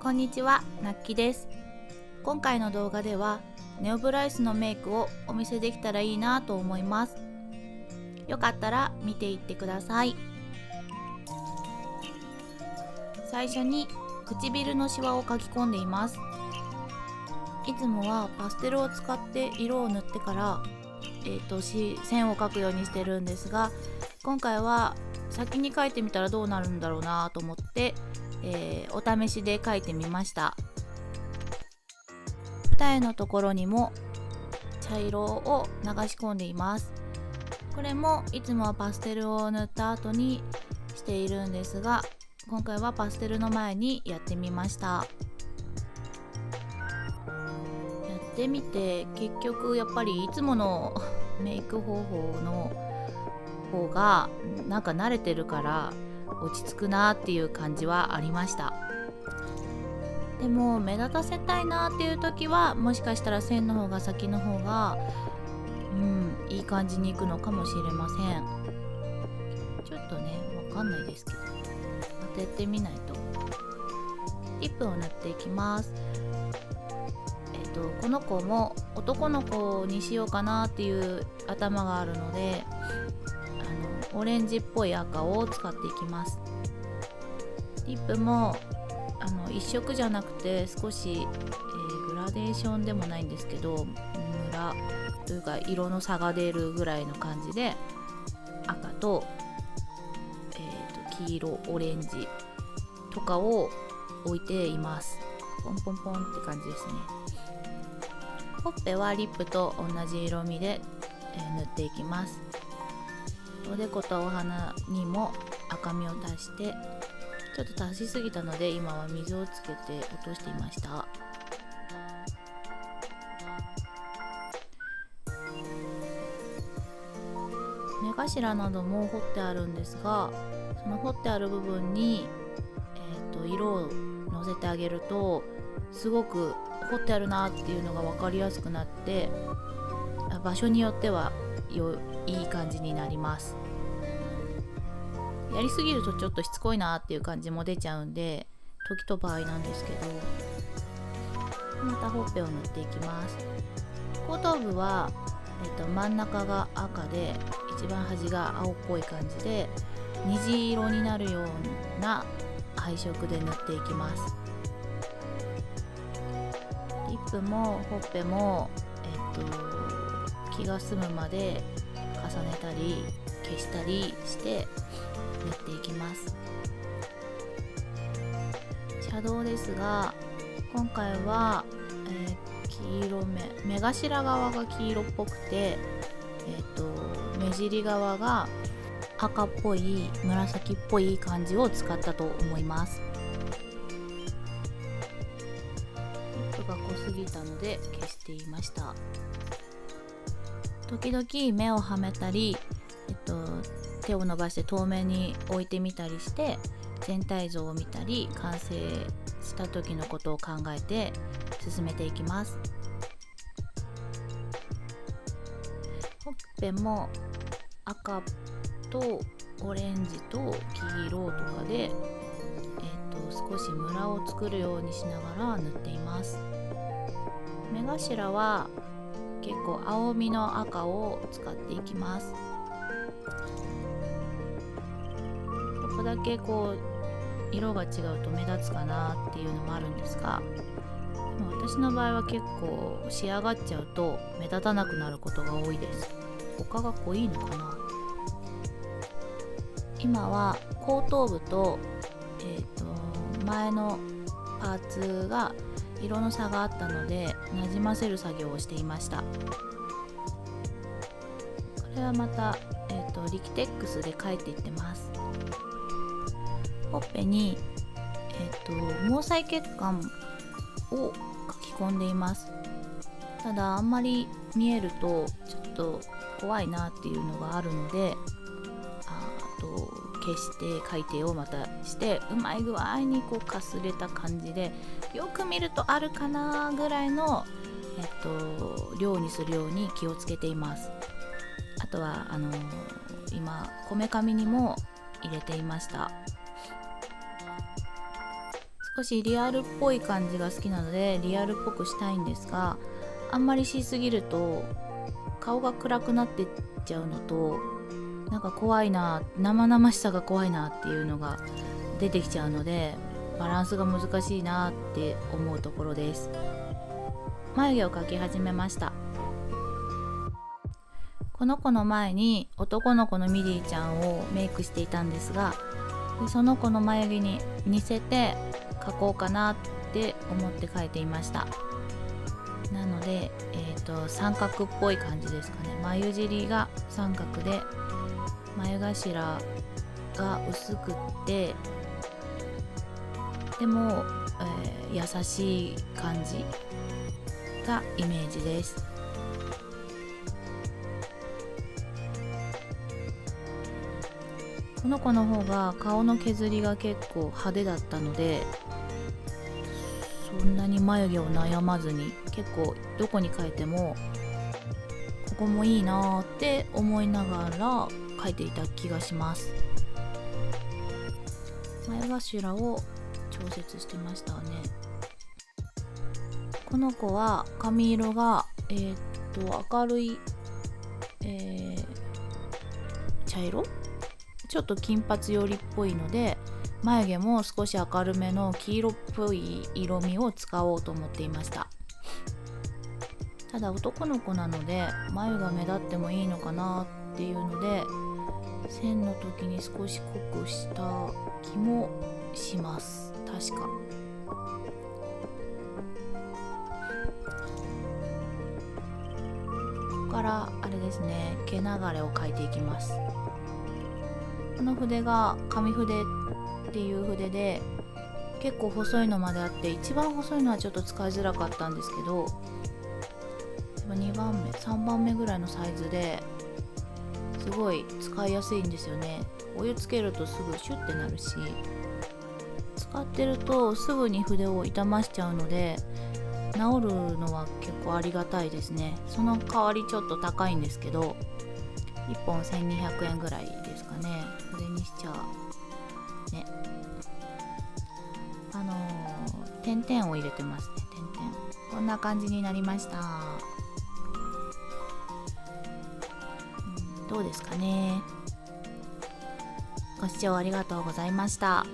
こんにちは、なっきです。今回の動画ではネオブライスのメイクをお見せできたらいいなと思います。よかったら見ていってください。最初に唇のシワを描き込んでいます。いつもはパステルを使って色を塗ってから線を描くようにしてるんですが、今回は先に描いてみたらどうなるんだろうなと思って、お試しで描いてみました。二重のところにも茶色を流し込んでいます。これもいつもはパステルを塗った後にしているんですが、今回はパステルの前にやってみました。やってみて結局やっぱりいつものメイク方法の方がなんか慣れてるから落ち着くなっていう感じはありました。でも目立たせたいなっていう時はもしかしたら線の方が先の方がいい感じにいくのかもしれません。ちょっとねわかんないですけど当ててみないと。リップを塗っていきます。この子も男の子にしようかなっていう頭があるのでオレンジっぽい赤を使っていきます。リップも一色じゃなくて少し、グラデーションでもないんですけどムラというか色の差が出るぐらいの感じで赤と、黄色オレンジとかを置いています。ポンポンポンって感じですね。ほっぺはリップと同じ色味で、塗っていきます。おでことお鼻にも赤みを足してちょっと足しすぎたので今は水をつけて落としていました。目頭なども彫ってあるんですが、その彫ってある部分に、色をのせてあげるとすごく彫ってあるなっていうのが分かりやすくなって、場所によってはいい感じになります。やりすぎるとちょっとしつこいなっていう感じも出ちゃうんで時と場合なんですけど、またほっぺを塗っていきます。後頭部は、真ん中が赤で一番端が青っぽい感じで虹色になるような配色で塗っていきます。リップもほっぺも、気が済むまで重ねたり消したりして塗っていきます。シャドウですが今回は、黄色目頭側が黄色っぽくて、目尻側が赤っぽい紫っぽい感じを使ったと思います。リップが濃すぎたので消していました。時々目をはめたり、手を伸ばして遠目に置いてみたりして全体像を見たり完成した時のことを考えて進めていきます。ほっぺも赤とオレンジと黄色とかで、少しムラを作るようにしながら塗っています。目頭は結構青みの赤を使っていきます。ここだけこう色が違うと目立つかなっていうのもあるんですが、でも私の場合は結構仕上がっちゃうと目立たなくなることが多いです。他が濃いのかな。今は後頭部と、前のパーツが色の差があったのでなじませる作業をしていました。これはまた、リキテックスで描いていってます。ほっぺに、毛細血管を書き込んでいます。ただあんまり見えるとちょっと怖いなっていうのがあるので消して改訂をまたしてうまい具合にこうかすれた感じでよく見るとあるかなぐらいの、量にするように気をつけています。あとは今こめかみにも入れていました。少しリアルっぽい感じが好きなのでリアルっぽくしたいんですが、あんまりしすぎると顔が暗くなってっちゃうのと、なんか怖いな、生々しさが怖いなっていうのが出てきちゃうので、バランスが難しいなって思うところです。眉毛を描き始めました。この子の前に男の子のミディちゃんをメイクしていたんですが、その子の眉毛に似せて描こうかなって思って描いていました。なので、三角っぽい感じですかね。眉尻が三角で眉頭が薄くってでも、優しい感じがイメージです。この子の方が顔の削りが結構派手だったので、そんなに眉毛を悩まずに結構どこに描いてもここもいいなーって思いながら描いていた気がします。眉頭を調節してましたね。この子は髪色が明るい、茶色、ちょっと金髪寄りっぽいので、眉毛も少し明るめの黄色っぽい色味を使おうと思っていました。ただ男の子なので眉が目立ってもいいのかなっていうので、線の時に少し濃くした気もします。確かここからあれですね、毛流れを描いていきます。この筆が紙筆っていう筆で結構細いのまであって、一番細いのはちょっと使いづらかったんですけど、2番目3番目ぐらいのサイズですごい使いやすいんですよね。お湯つけるとすぐシュッてなるし、使ってるとすぐに筆を傷ましちゃうので治るのは結構ありがたいですね。その代わりちょっと高いんですけど、1本1200円ぐらいですかね。筆にしちゃね、点々を入れてますね。点々こんな感じになりました。どうですかね。ご視聴ありがとうございました。